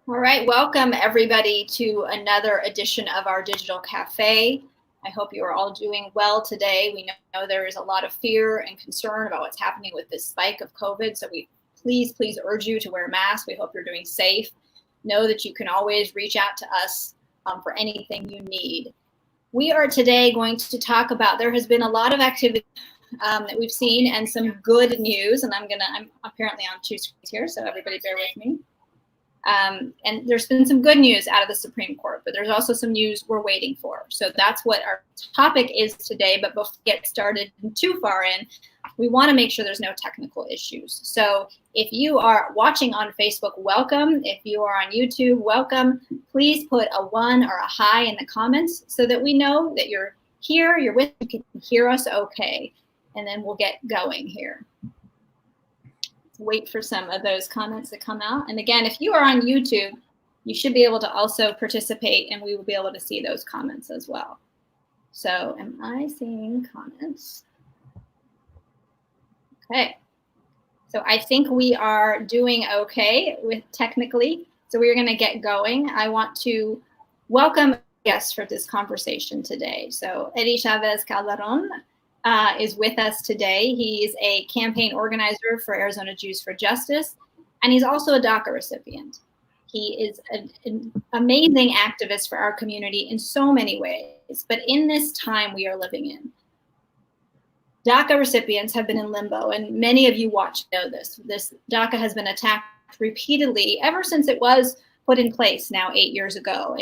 All right, welcome everybody to another edition of our Digital Cafe. I hope you are all doing well today. We know there is a lot of fear and concern about what's happening with this spike of COVID, so we please urge you to wear masks. We hope you're doing safe. Know that you can always reach out to us for anything you need. We are today going to talk about, there has been a lot of activity that we've seen and some good news, and I'm apparently on two screens here, so everybody bear with me. And there's been some good news out of the Supreme Court, but there's also some news we're waiting for. So that's what our topic is today. But before we get started too far in, we want to make sure there's no technical issues. So if you are watching on Facebook, welcome. If you are on YouTube, welcome. Please put a 1 or a hi in the comments so that we know that you're here, you can hear us okay. And then we'll get going here. Wait for some of those comments to come out. And again, if you are on YouTube, you should be able to also participate and we will be able to see those comments as well. So am I seeing comments? Okay. So I think we are doing okay with technically. So we're going to get going. I want to welcome guests for this conversation today. So Eddie Chavez Calderon is with us today. He's a campaign organizer for Arizona Jews for Justice, and he's also a Daca recipient. He is an amazing activist for our community in so many ways, but in this time we are living in, Daca recipients have been in limbo, and many of you watch know this. This Daca has been attacked repeatedly ever since it was put in place now 8 years ago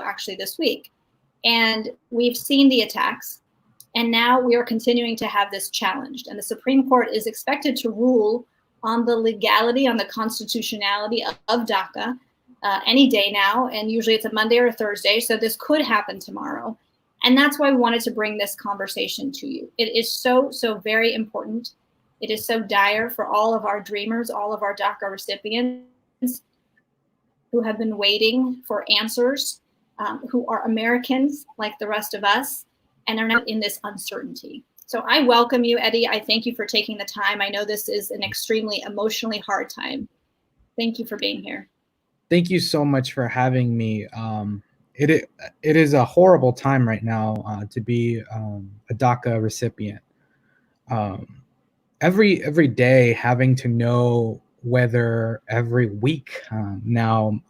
actually this week. And we've seen the attacks. And now we are continuing to have this challenged. And the Supreme Court is expected to rule on the legality, on the constitutionality of Daca any day now. And usually it's a Monday or a Thursday. So this could happen tomorrow. And that's why we wanted to bring this conversation to you. It is so very important. It is so dire for all of our dreamers, all of our Daca recipients who have been waiting for answers, who are Americans like the rest of us, and are not in this uncertainty. So I welcome you, Eddie. I thank you for taking the time. I know this is an extremely emotionally hard time. Thank you for being here. Thank you so much for having me. It is a horrible time right now to be a Daca recipient. Every day having to know whether every week now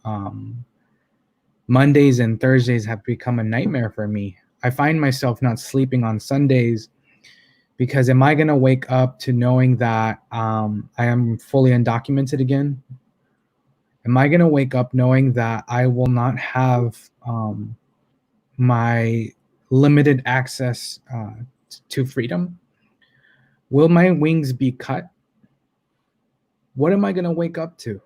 Mondays and Thursdays have become a nightmare for me. I find myself not sleeping on Sundays because am I going to wake up to knowing that I am fully undocumented again? Am I going to wake up knowing that I will not have my limited access to freedom? Will my wings be cut? What am I going to wake up to?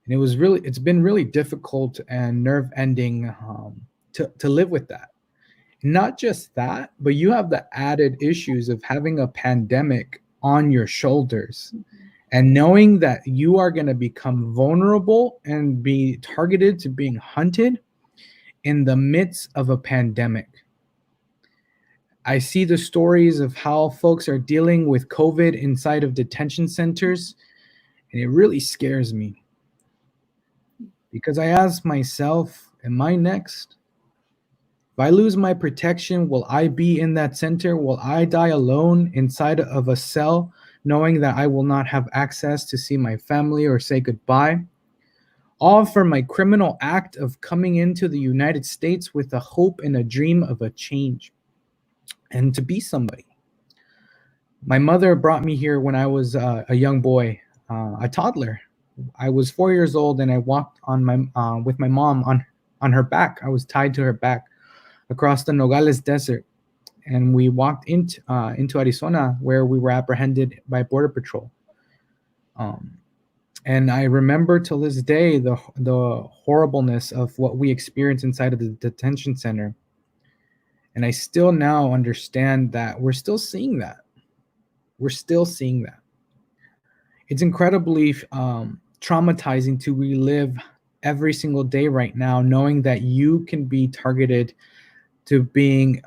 And it's been really difficult and nerve-ending to live with that. Not just that, but you have the added issues of having a pandemic on your shoulders and knowing that you are going to become vulnerable and be targeted to being hunted in the midst of a pandemic. I see the stories of how folks are dealing with COVID inside of detention centers, and it really scares me. Because I ask myself, am I next? If I lose my protection, will I be in that center? Will I die alone inside of a cell, knowing that I will not have access to see my family or say goodbye? All for my criminal act of coming into the United States with a hope and a dream of a change and to be somebody. My mother brought me here when I was a young boy, a toddler. I was 4 years old and I walked on with my mom on her back. I was tied to her back across the Nogales Desert, and we walked into Arizona, where we were apprehended by Border Patrol. And I remember till this day the horribleness of what we experienced inside of the detention center. And I still now understand that we're still seeing that. It's incredibly traumatizing to relive every single day right now, knowing that you can be targeted to being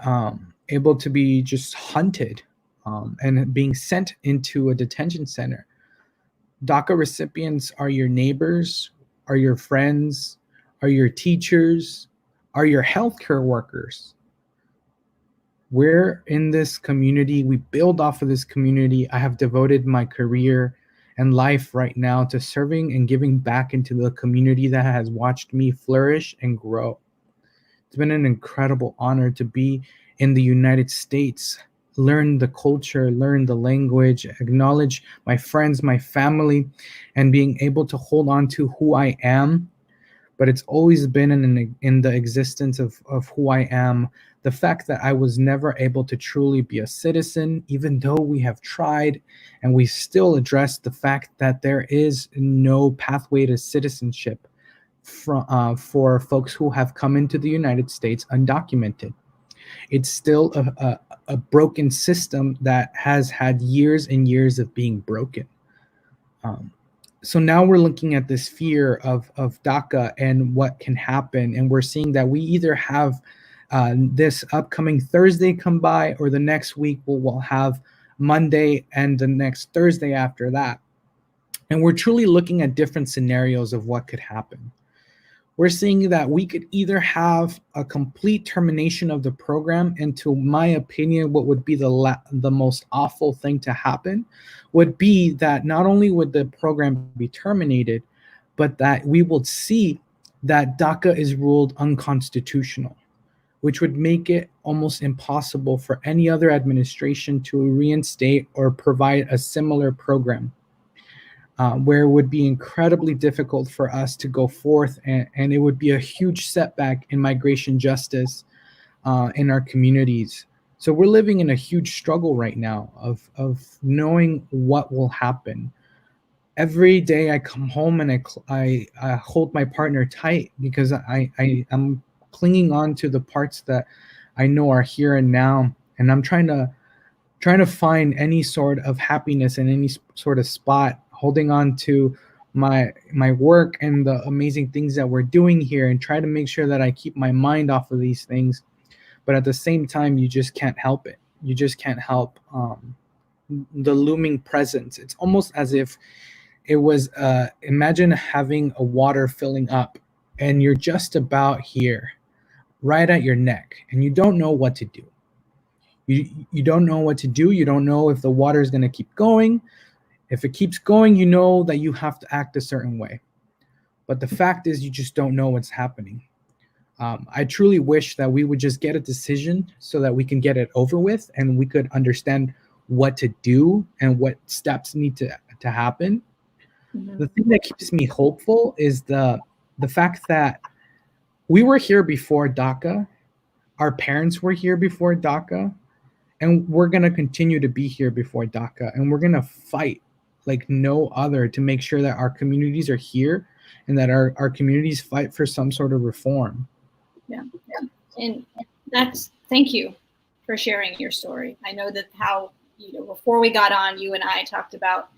able to be just hunted and being sent into a detention center. DACA recipients are your neighbors. are your friends, are your teachers, are your healthcare workers. We're in this community. We build off of this community. I have devoted my career and life right now to serving and giving back into the community that has watched me flourish and grow. It's been an incredible honor to be in the United States, learn the culture, learn the language, acknowledge my friends, my family, and being able to hold on to who I am. But it's always been in the existence of who I am. The fact that I was never able to truly be a citizen, even though we have tried, and we still address the fact that there is no pathway to citizenship for folks who have come into the United States undocumented. It's still a broken system that has had years and years of being broken. So now we're looking at this fear of DACA and what can happen. And we're seeing that we either have this upcoming Thursday come by, or the next week we'll have Monday and the next Thursday after that. And we're truly looking at different scenarios of what could happen. We're seeing that we could either have a complete termination of the program, and to my opinion, what would be the most awful thing to happen would be that not only would the program be terminated, but that we will see that DACA is ruled unconstitutional, which would make it almost impossible for any other administration to reinstate or provide a similar program. Where it would be incredibly difficult for us to go forth, and it would be a huge setback in migration justice in our communities. So we're living in a huge struggle right now of knowing what will happen. Every day I come home and I hold my partner tight, because I'm clinging on to the parts that I know are here and now, and I'm trying to find any sort of happiness in any sort of spot, holding on to my work and the amazing things that we're doing here, and try to make sure that I keep my mind off of these things. But at the same time, you just can't help it. You just can't help the looming presence. It's almost as if it was, imagine having a water filling up and you're just about here, right at your neck, and you don't know what to do. You don't know what to do. You don't know if the water is going to keep going. If it keeps going, you know that you have to act a certain way. But the fact is, you just don't know what's happening. I truly wish that we would just get a decision so that we can get it over with, and we could understand what to do and what steps need to happen. Mm-hmm. The thing that keeps me hopeful is the fact that we were here before DACA. Our parents were here before DACA. And we're going to continue to be here before DACA. And we're going to fight like no other to make sure that our communities are here, and that our communities fight for some sort of reform. Yeah. And thank you for sharing your story. I know that before we got on, you and I talked about,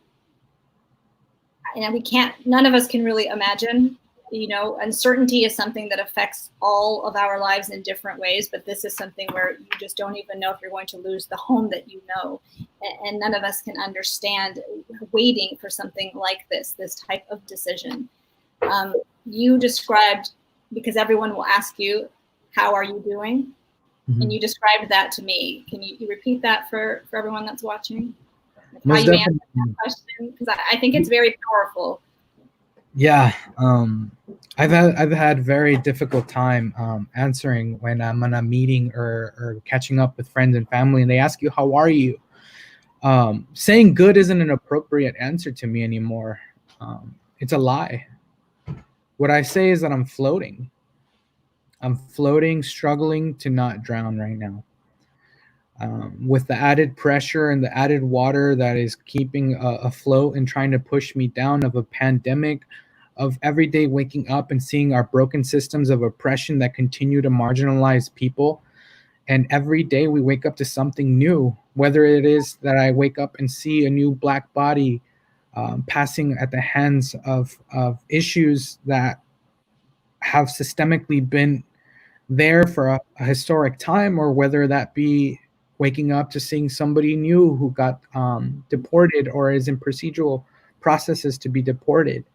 none of us can really imagine, uncertainty is something that affects all of our lives in different ways, but this is something where you just don't even know if you're going to lose the home that you know. And none of us can understand waiting for something like this type of decision. You described, because everyone will ask you, how are you doing? Mm-hmm. And you described that to me. Can you repeat that for everyone that's watching? How you answered that question? Because I think it's very powerful. Yeah, I've had very difficult time answering when I'm on a meeting or catching up with friends and family, and they ask you, how are you? Saying good isn't an appropriate answer to me anymore. It's a lie. What I say is that I'm floating. I'm floating, struggling to not drown right now. With the added pressure and the added water that is keeping afloat and trying to push me down, of a pandemic, of every day waking up and seeing our broken systems of oppression that continue to marginalize people. And every day we wake up to something new, whether it is that I wake up and see a new Black body passing at the hands of issues that have systemically been there for a historic time, or whether that be waking up to seeing somebody new who got deported or is in procedural processes to be deported.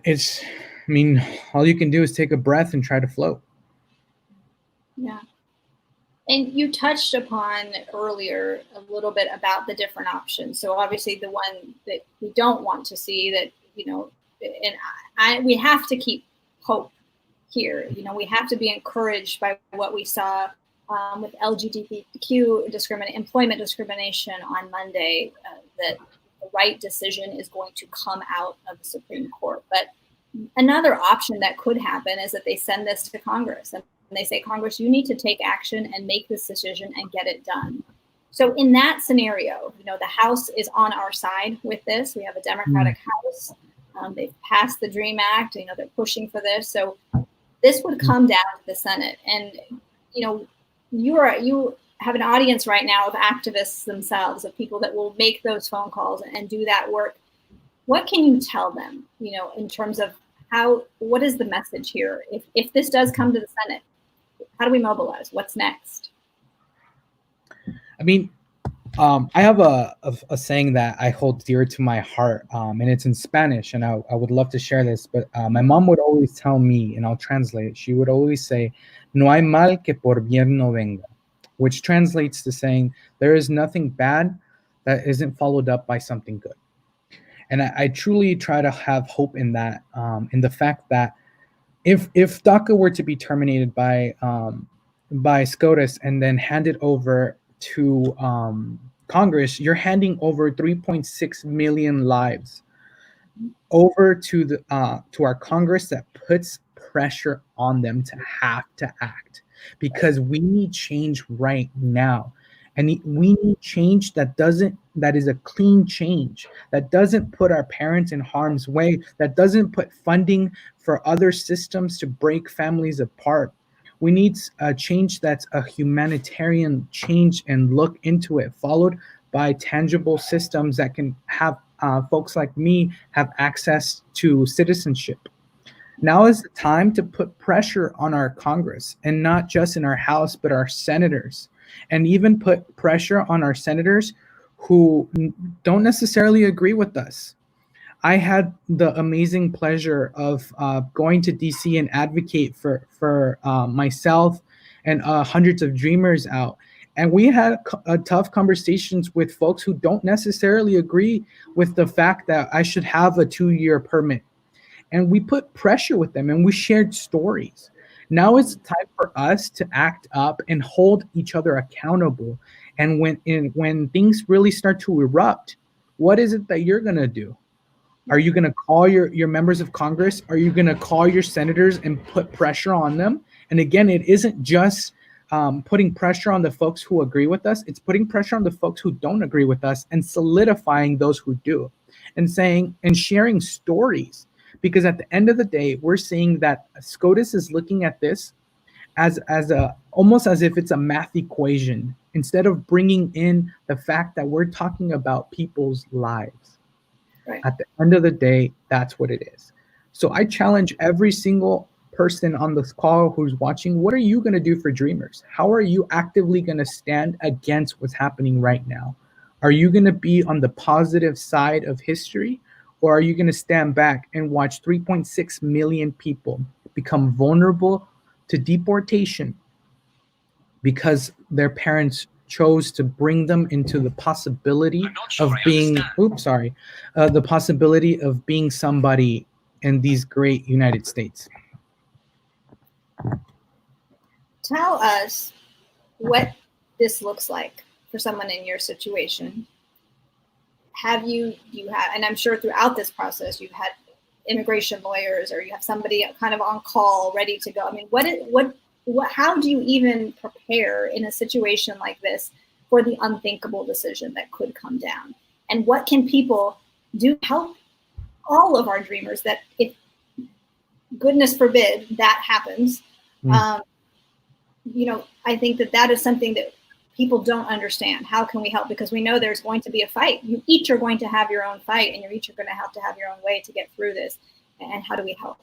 It's, I mean, all you can do is take a breath and try to float. Yeah. And you touched upon earlier a little bit about the different options. So obviously the one that we don't want to see, that, and we have to keep hope here. We have to be encouraged by what we saw with LGBTQ employment discrimination on Monday, that the right decision is going to come out of the Supreme Court. But another option that could happen is that they send this to Congress and they say, Congress, you need to take action and make this decision and get it done. So in that scenario, the House is on our side with this. We have a Democratic House. They've passed the DREAM Act. They're pushing for this. So this would come down to the Senate. And, you have an audience right now of activists themselves, of people that will make those phone calls and do that work. What can you tell them, in terms of what is the message here? If this does come to the Senate, how do we mobilize? What's next? I mean, I have a saying that I hold dear to my heart, and it's in Spanish, and I would love to share this, but my mom would always tell me, and I'll translate it. She would always say, "No hay mal que por bien no venga," which translates to saying, there is nothing bad that isn't followed up by something good. And I truly try to have hope in that, in the fact that if DACA were to be terminated by SCOTUS and then handed over to Congress, you're handing over 3.6 million lives over to our Congress that puts pressure on them to have to act, because we need change right now. And we need change that is a clean change, that doesn't put our parents in harm's way, that doesn't put funding for other systems to break families apart. We need a change that's a humanitarian change and look into it, followed by tangible systems that can have folks like me have access to citizenship. Now is the time to put pressure on our Congress, and not just in our House, but our senators, and even put pressure on our senators who don't necessarily agree with us. I had the amazing pleasure of going to DC and advocate for myself and hundreds of dreamers out. And we had tough conversations with folks who don't necessarily agree with the fact that I should have a 2-year permit. And we put pressure with them and we shared stories. Now it's time for us to act up and hold each other accountable. And when things really start to erupt, what is it that you're going to do? Are you going to call your members of Congress? Are you going to call your senators and put pressure on them? And again, it isn't just putting pressure on the folks who agree with us. It's putting pressure on the folks who don't agree with us and solidifying those who do, and saying and sharing stories. Because at the end of the day, we're seeing that SCOTUS is looking at this as almost as if it's a math equation, instead of bringing in the fact that we're talking about people's lives. Right. At the end of the day, that's what it is. So I challenge every single person on this call who's watching, what are you going to do for dreamers? How are you actively going to stand against what's happening right now? Are you going to be on the positive side of history? Or are you going to stand back and watch 3.6 million people become vulnerable to deportation because their parents chose to bring them into the possibility of being, the possibility of being somebody in these great United States? Tell us what this looks like for someone in your situation. You have, and I'm sure throughout this process, you've had immigration lawyers, or you have somebody kind of on call ready to go. I mean, how do you even prepare in a situation like this for the unthinkable decision that could come down? And what can people do to help all of our dreamers, that if, goodness forbid, that happens? I think that is something that people don't understand. How can we help? Because we know there's going to be a fight. You each are going to have your own fight, and you're each are going to have your own way to get through this. And how do we help?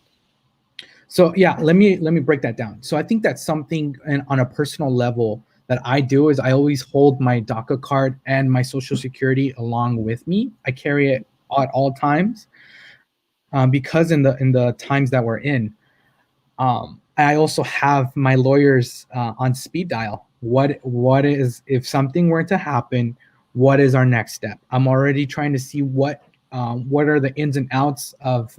So yeah, let me break that down. So I think that's something on a personal level that I do is I always hold my DACA card and my Social Security along with me. I carry it at all times. because in the times that we're in, I also have my lawyers on speed dial. What is, if something were to happen, what is our next step? I'm already trying to see what are the ins and outs of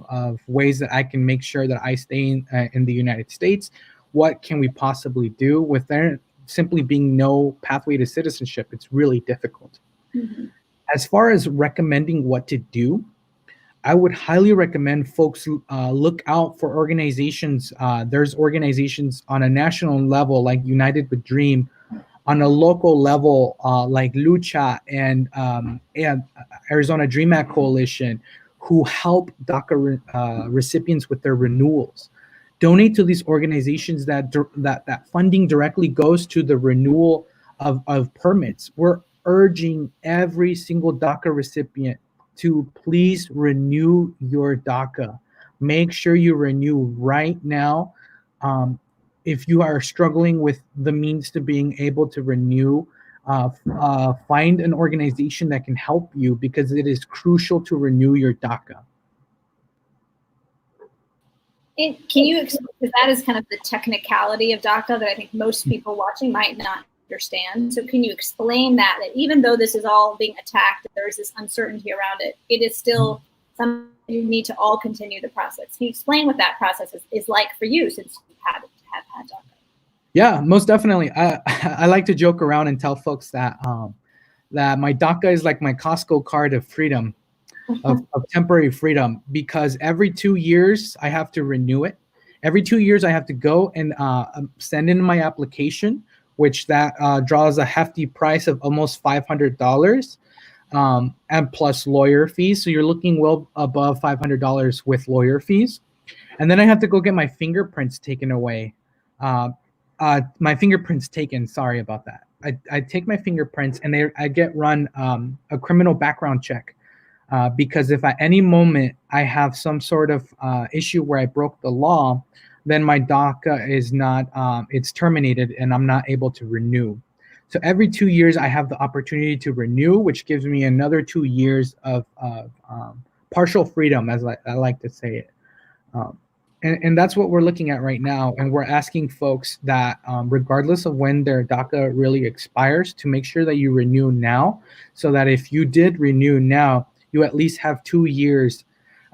ways that I can make sure that I stay in the United States. What can we possibly do? With there simply being no pathway to citizenship, it's really difficult. Mm-hmm. As far as recommending what to do, I would highly recommend folks look out for organizations. There's organizations on a national level like United with Dream, on a local level like Lucha and Arizona Dream Act Coalition, who help DACA recipients with their renewals. Donate to these organizations that funding directly goes to the renewal of permits. We're urging every single DACA recipient to please renew your DACA. Make sure you renew right now. If you are struggling with the means to being able to renew, find an organization that can help you, because it is crucial to renew your DACA. Can you explain, because that is kind of the technicality of DACA that I think most people watching might not understand. So can you explain that even though this is all being attacked, there's this uncertainty around it, it is still something you need to all continue the process. Can you explain what that process is like for you, since you have had DACA? Yeah, most definitely. I like to joke around and tell folks that that my DACA is like my Costco card of freedom, of temporary freedom, because every 2 years I have to renew it. Every 2 years I have to go and send in my application, which that draws a hefty price of almost $500, and plus lawyer fees. So you're looking well above $500 with lawyer fees. And then I have to go get my fingerprints taken away. My fingerprints taken. Sorry about that. I take my fingerprints and I get run a criminal background check. Because if at any moment I have some sort of issue where I broke the law, then my DACA is not, it's terminated and I'm not able to renew. So every 2 years I have the opportunity to renew, which gives me another 2 years of partial freedom, as I like to say it. And that's what we're looking at right now. And we're asking folks that regardless of when their DACA really expires, to make sure that you renew now, so that if you did renew now, you at least have 2 years.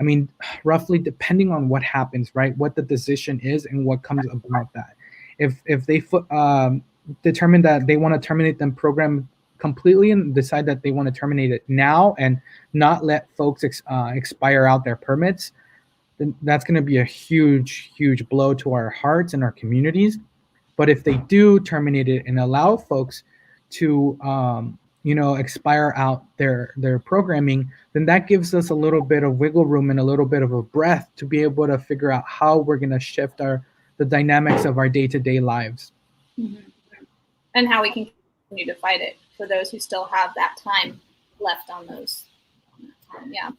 I mean, roughly, depending on what happens, right? What the decision is and what comes about that. If they determine that they want to terminate the program completely and decide that they want to terminate it now and not let folks expire out their permits, then that's going to be a huge, huge blow to our hearts and our communities. But if they do terminate it and allow folks to expire out their programming, then that gives us a little bit of wiggle room and a little bit of a breath to be able to figure out how we're going to shift the dynamics of our day-to-day lives. Mm-hmm. And how we can continue to fight it for those who still have that time left on those. Yeah.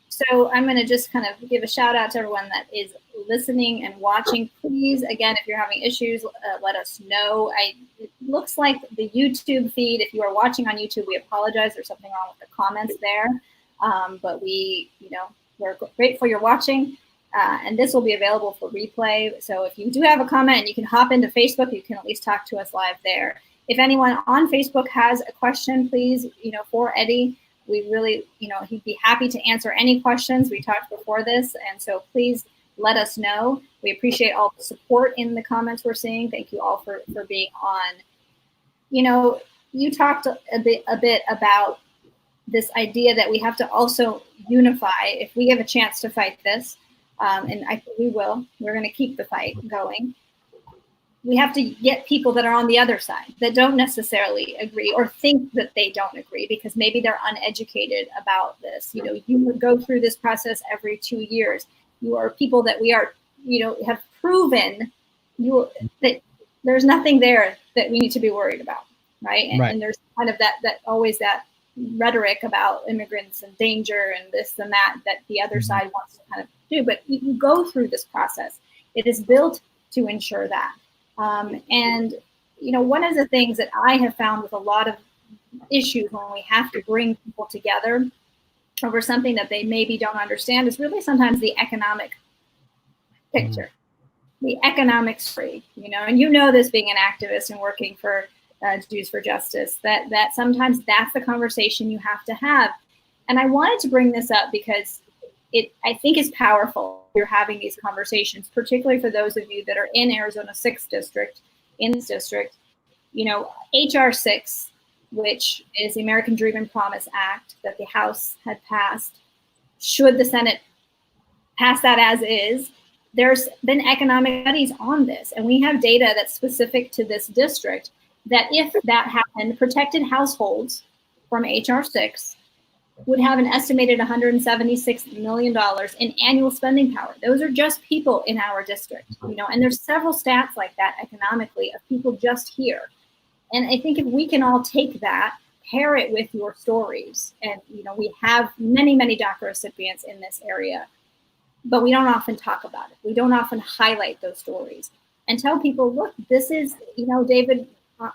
So I'm going to just kind of give a shout out to everyone that is listening and watching. Please, again, if you're having issues, let us know. It looks like the YouTube feed, if you are watching on YouTube, we apologize. There's something wrong with the comments there. But we're grateful you're watching. And this will be available for replay. So if you do have a comment, you can hop into Facebook. You can at least talk to us live there. If anyone on Facebook has a question, please, for Eddie, we really, he'd be happy to answer any questions. We talked before this, and so please let us know. We appreciate all the support in the comments we're seeing. Thank you all for being on. You talked a bit about this idea that we have to also unify if we have a chance to fight this, and I think we will. We're going to keep the fight going. We have to get people that are on the other side that don't necessarily agree or think that they don't agree because maybe they're uneducated about this. You would go through this process every 2 years. You are people that we are, have proven that there's nothing there that we need to be worried about, right? And there's kind of that always that rhetoric about immigrants and danger and this and that the other side wants to kind of do. But you go through this process. It is built to ensure that. And one of the things that I have found with a lot of issues when we have to bring people together over something that they maybe don't understand is really sometimes the economic picture, the economic story, and this being an activist and working for Jews for Justice, that sometimes that's the conversation you have to have. And I wanted to bring this up because I think is powerful. You're having these conversations, particularly for those of you that are in Arizona 6th District, in this district, HR 6, which is the American Dream and Promise Act that the House had passed. Should the Senate pass that as is, there's been economic studies on this. And we have data that's specific to this district that if that happened, protected households from HR 6 would have an estimated $176 million in annual spending power. Those are just people in our district, and there's several stats like that economically of people just here. And I think if we can all take that, pair it with your stories, and we have many, many DACA recipients in this area, but we don't often talk about it. We don't often highlight those stories and tell people, look, this is, David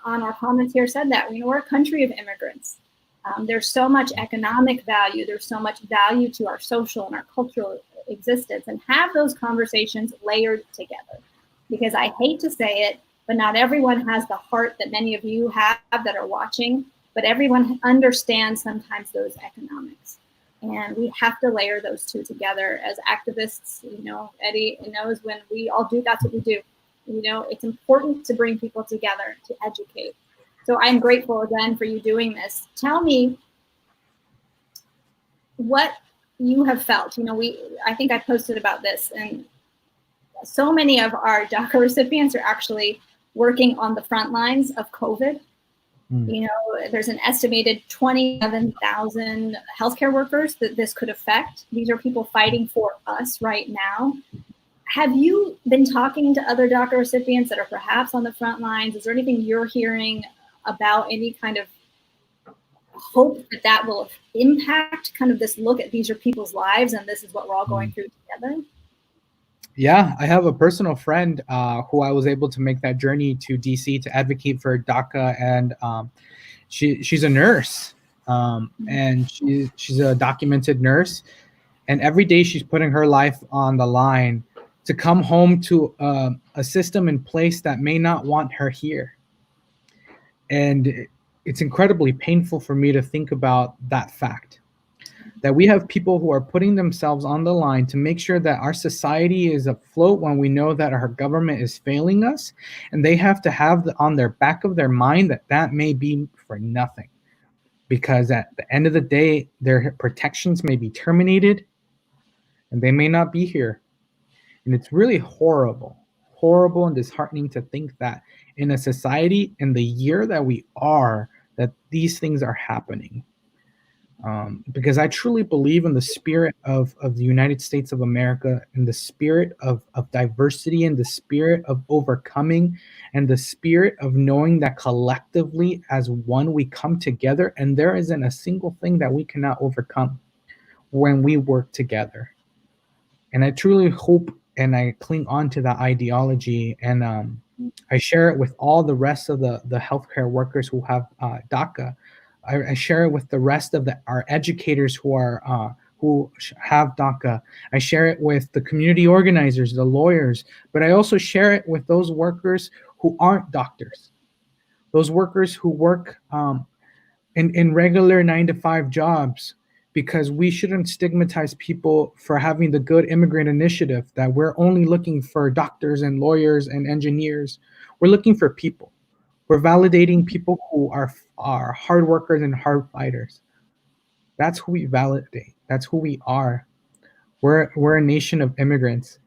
on our comments here said that, we're a country of immigrants. There's so much economic value. There's so much value to our social and our cultural existence, and have those conversations layered together. Because I hate to say it, but not everyone has the heart that many of you have that are watching, but everyone understands sometimes those economics. And we have to layer those two together as activists. Eddie knows when we all do, that's what we do. It's important to bring people together, to educate. So I'm grateful again for you doing this. Tell me what you have felt. I think I posted about this, and so many of our DACA recipients are actually working on the front lines of COVID. There's an estimated 27,000 healthcare workers that this could affect. These are people fighting for us right now. Have you been talking to other DACA recipients that are perhaps on the front lines? Is there anything you're hearing about any kind of hope that will impact kind of this look at these are people's lives and this is what we're all going through together? Yeah, I have a personal friend who I was able to make that journey to DC to advocate for DACA, and she's a nurse, and she's a documented nurse, and every day she's putting her life on the line to come home to a system in place that may not want her here. And it's incredibly painful for me to think about that fact, that we have people who are putting themselves on the line to make sure that our society is afloat when we know that our government is failing us, and they have to have on their back of their mind that may be for nothing, because at the end of the day, their protections may be terminated and they may not be here. And it's really horrible and disheartening to think that in a society, in the year that we are, that these things are happening. Because I truly believe in the spirit of the United States of America, in the spirit of diversity, and the spirit of overcoming, and the spirit of knowing that collectively as one we come together, and there isn't a single thing that we cannot overcome when we work together. And I truly hope and I cling on to that ideology, and I share it with all the rest of the healthcare workers who have DACA. I share it with the rest of our educators who have DACA. I share it with the community organizers, the lawyers, but I also share it with those workers who aren't doctors, those workers who work in regular 9-to-5 jobs, because we shouldn't stigmatize people for having the good immigrant initiative, that we're only looking for doctors and lawyers and engineers. We're looking for people. We're validating people who are hard workers and hard fighters. That's who we validate. That's who we are. We're a nation of immigrants,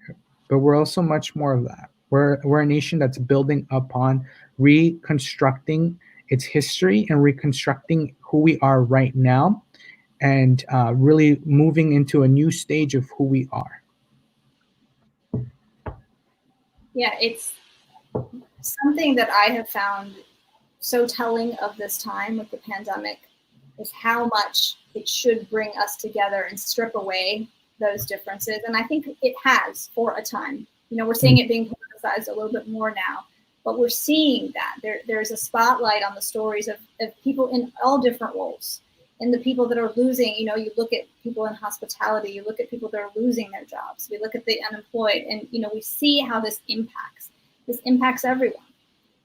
but we're also much more of that. We're a nation that's building upon reconstructing its history and reconstructing who we are right now, and really moving into a new stage of who we are. Yeah, it's something that I have found so telling of this time with the pandemic is how much it should bring us together and strip away those differences. And I think it has for a time. We're seeing it being politicized a little bit more now, but we're seeing that there's a spotlight on the stories of people in all different roles. and the people that are losing, you know, you look at people in hospitality, you look at people that are losing their jobs, we look at the unemployed, and, you know, we see how this impacts everyone.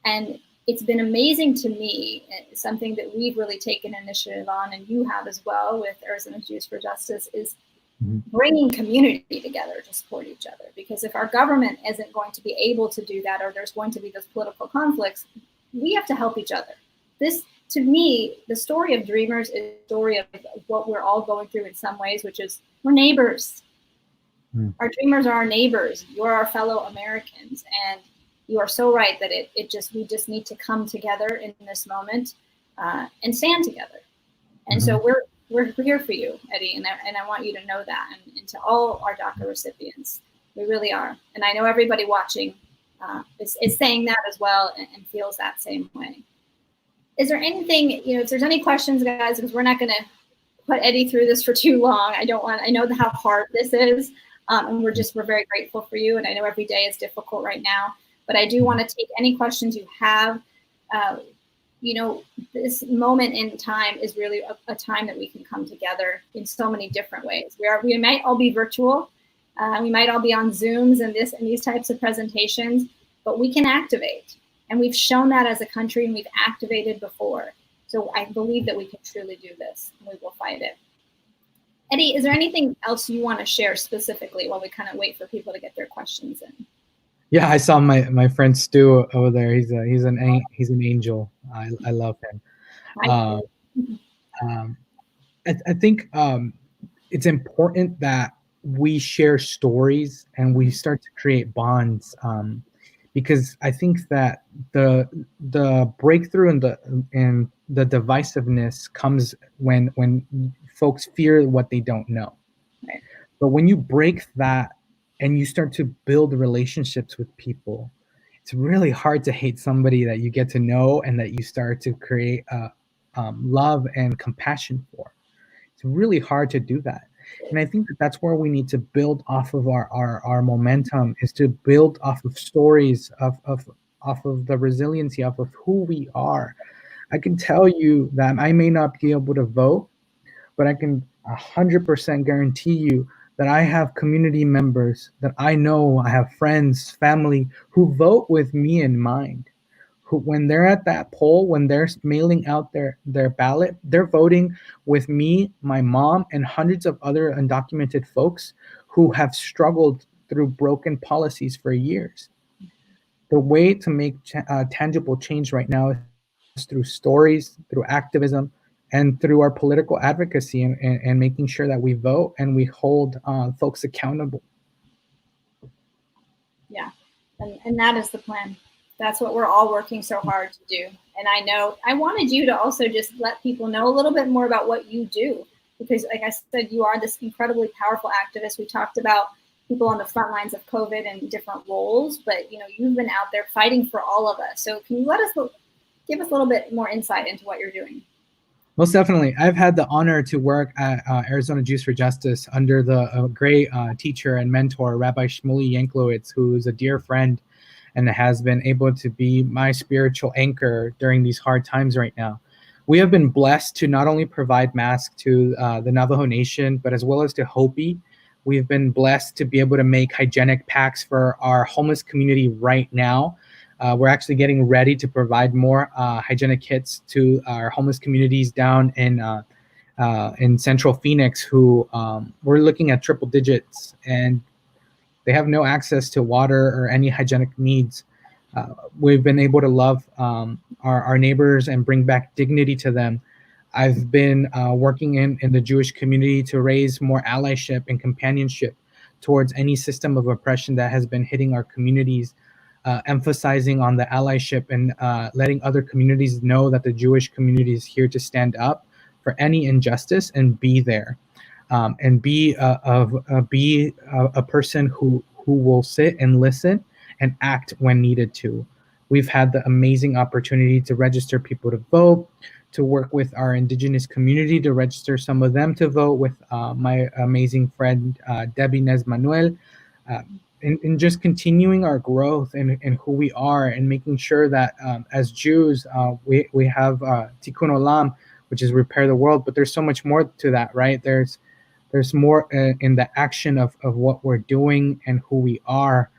And it's been amazing to me, something that we've really taken initiative on, and you have as well with Arizona Jews for Justice, is bringing community together to support each other. Because if our government isn't going to be able to do that, or there's going to be those political conflicts, we have to help each other. This, to me, the story of Dreamers is a story of what we're all going through in some ways, which is we're neighbors. Our Dreamers are our neighbors. You're our fellow Americans. And you are so right that we just need to come together in this moment and stand together. And so we're here for you, Eddie, and I want you to know that, and to all our Daca recipients, we really are. And I know everybody watching is saying that as well, and feels that same way. Is there anything, you know, if there's any questions, guys, because we're not going to put Eddie through this for too long. I know how hard this is, and we're very grateful for you. And I know every day is difficult right now, but I do want to take any questions you have. You know, this moment in time is really a time that we can come together in so many different ways. We might all be virtual, we might all be on Zooms and these types of presentations, but we can activate. And we've shown that as a country, and we've activated before. So I believe that we can truly do this, and we will fight it. Eddie, is there anything else you want to share specifically while we kind of wait for people to get their questions in? Yeah, I saw my friend Stu over there. He's an angel. I love him. I think it's important that we share stories and we start to create bonds, because I think that the breakthrough and the divisiveness comes when folks fear what they don't know. Right. But when you break that and you start to build relationships with people, it's really hard to hate somebody that you get to know and that you start to create love and compassion for. It's really hard to do that. And I think that that's where we need to build off of our momentum, is to build off of stories off of the resiliency of who we are. I can tell you that I may not be able to vote, but I can 100% guarantee you that I have community members that I know, I have friends, family who vote with me in mind. Who, when they're at that poll, when they're mailing out their ballot, they're voting with me, my mom, and hundreds of other undocumented folks who have struggled through broken policies for years. The way to make tangible change right now is through stories, through activism, and through our political advocacy, and making sure that we vote and we hold folks accountable. Yeah, and that is the plan. That's what we're all working so hard to do. And I know I wanted you to also just let people know a little bit more about what you do, because like I said, you are this incredibly powerful activist. We talked about people on the front lines of COVID and different roles, but you know, you've been out there fighting for all of us. So can you give us a little bit more insight into what you're doing? Most definitely. I've had the honor to work at Arizona Jews for Justice under the great teacher and mentor, Rabbi Shmuley Yanklowitz, who is a dear friend and has been able to be my spiritual anchor during these hard times right now. We have been blessed to not only provide masks to the Navajo Nation, but as well as to Hopi. We've been blessed to be able to make hygienic packs for our homeless community right now. We're actually getting ready to provide more hygienic kits to our homeless communities down in Central Phoenix, who we're looking at triple digits, and they have no access to water or any hygienic needs. We've been able to love our neighbors and bring back dignity to them. I've been working in the Jewish community to raise more allyship and companionship towards any system of oppression that has been hitting our communities, emphasizing on the allyship and letting other communities know that the Jewish community is here to stand up for any injustice and be there. And be a person who will sit and listen and act when needed to. We've had the amazing opportunity to register people to vote, to work with our indigenous community to register some of them to vote with my amazing friend Debbie Nez Manuel, and just continuing our growth in who we are, and making sure that as Jews we have Tikkun Olam. which is repair the world. But there's so much more to that, right? There's more in the action of what we're doing and who we are.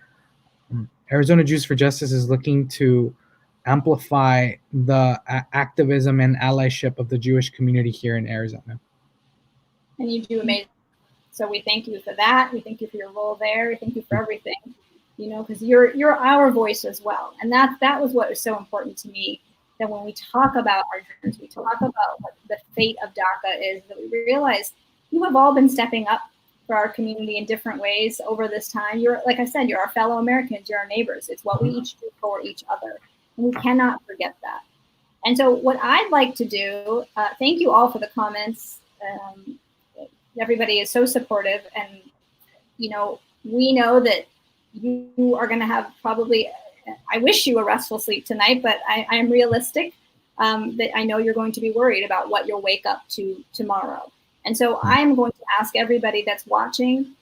Arizona Jews for Justice is looking to amplify the activism and allyship of the Jewish community here in Arizona. And you do amazing. So we thank you for that. We thank you for your role there. We thank you for everything, you know, because you're our voice as well. And that was what was so important to me, that when we talk about our dreams, we talk about what the fate of Daca is, that we realize you have all been stepping up for our community in different ways over this time. You're, like I said, you're our fellow Americans, you're our neighbors. It's what we each do for each other. And we cannot forget that. And so what I'd like to do, thank you all for the comments. Everybody is so supportive, and you know, we know that you are going to have probably, I wish you a restful sleep tonight, but I am realistic that I know you're going to be worried about what you'll wake up to tomorrow. And so I'm going to ask everybody that's watching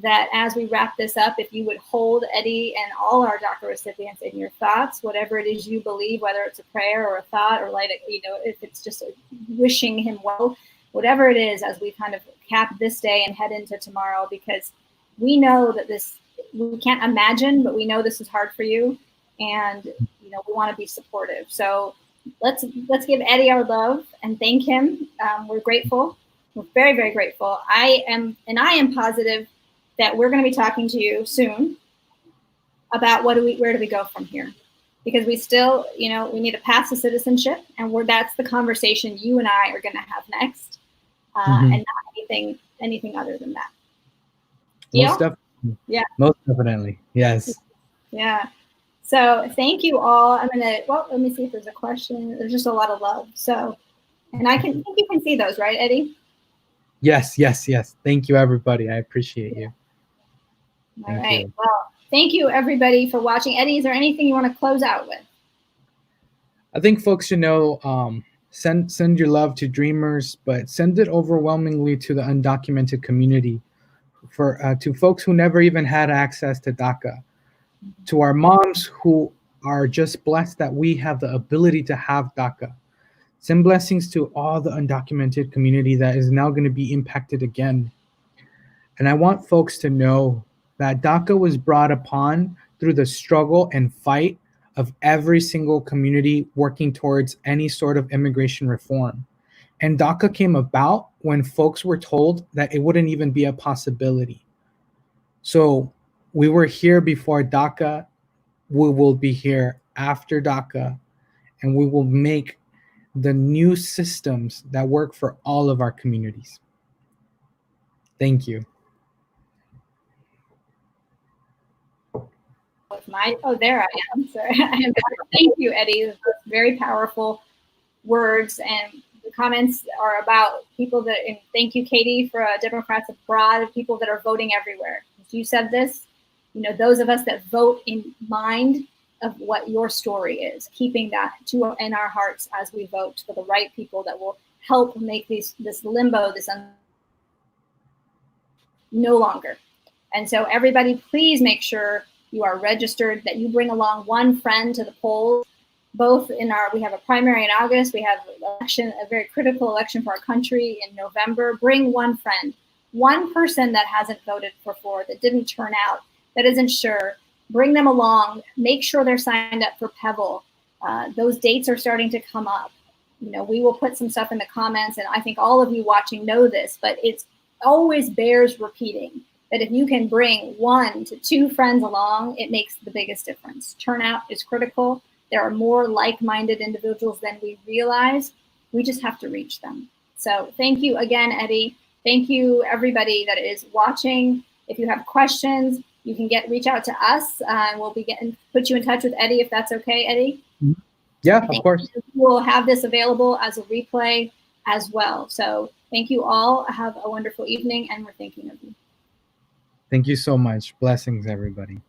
that as we wrap this up, if you would hold Eddie and all our DACA recipients in your thoughts, whatever it is you believe, whether it's a prayer or a thought, or like, you know, if it's just wishing him well, whatever it is, as we kind of cap this day and head into tomorrow, because we know that this, we can't imagine, but we know this is hard for you, and you know, we want to be supportive. So let's give Eddie our love and thank him. We're grateful. We're very, very grateful. I am positive that we're going to be talking to you soon about where do we go from here, because we still, you know, we need to pass the citizenship, and that's the conversation you and I are going to have next. And not anything other than that. Most definitely. Yeah. Most definitely. Yes. Yeah. So thank you all. I'm gonna, well, let me see if there's a question. There's just a lot of love. So, and I think you can see those, right, Eddie? Yes. Thank you, everybody. I appreciate you. All right. Well, thank you, everybody, for watching. Eddie, is there anything you want to close out with? I think folks should know, send your love to dreamers, but send it overwhelmingly to the undocumented community, to folks who never even had access to DACA, to our moms who are just blessed that we have the ability to have DACA. Send blessings to all the undocumented community that is now going to be impacted again. And I want folks to know that DACA was brought upon through the struggle and fight of every single community working towards any sort of immigration reform. And DACA came about when folks were told that it wouldn't even be a possibility. So we were here before DACA, we will be here after DACA, and we will make the new systems that work for all of our communities. Thank you. There I am. Sorry. Thank you, Eddie. Very powerful words, and the comments are about people that, and thank you, Katie, for Democrats abroad, people that are voting everywhere. As you said this, you know, those of us that vote in mind of what your story is, keeping that in our hearts as we vote for the right people that will help make this limbo, no longer. And so everybody, please make sure you are registered, that you bring along one friend to the polls. Both we have a primary in August, we have election, a very critical election for our country in November. Bring one friend, one person that hasn't voted before, that didn't turn out, that isn't sure. Bring them along. Make sure they're signed up for Pebble. Those dates are starting to come up. You know, we will put some stuff in the comments, and I think all of you watching know this, but it's always bears repeating that if you can bring 1 to 2 friends along, it makes the biggest difference. Turnout is critical. There are more like-minded individuals than we realize. We just have to reach them. So thank you again, Eddie. Thank you, everybody that is watching. If you have questions, you can reach out to us, and we'll put you in touch with Eddie, if that's okay, Eddie. Yeah, of course. We'll have this available as a replay as well. So thank you all. Have a wonderful evening, and we're thinking of you. Thank you so much. Blessings, everybody.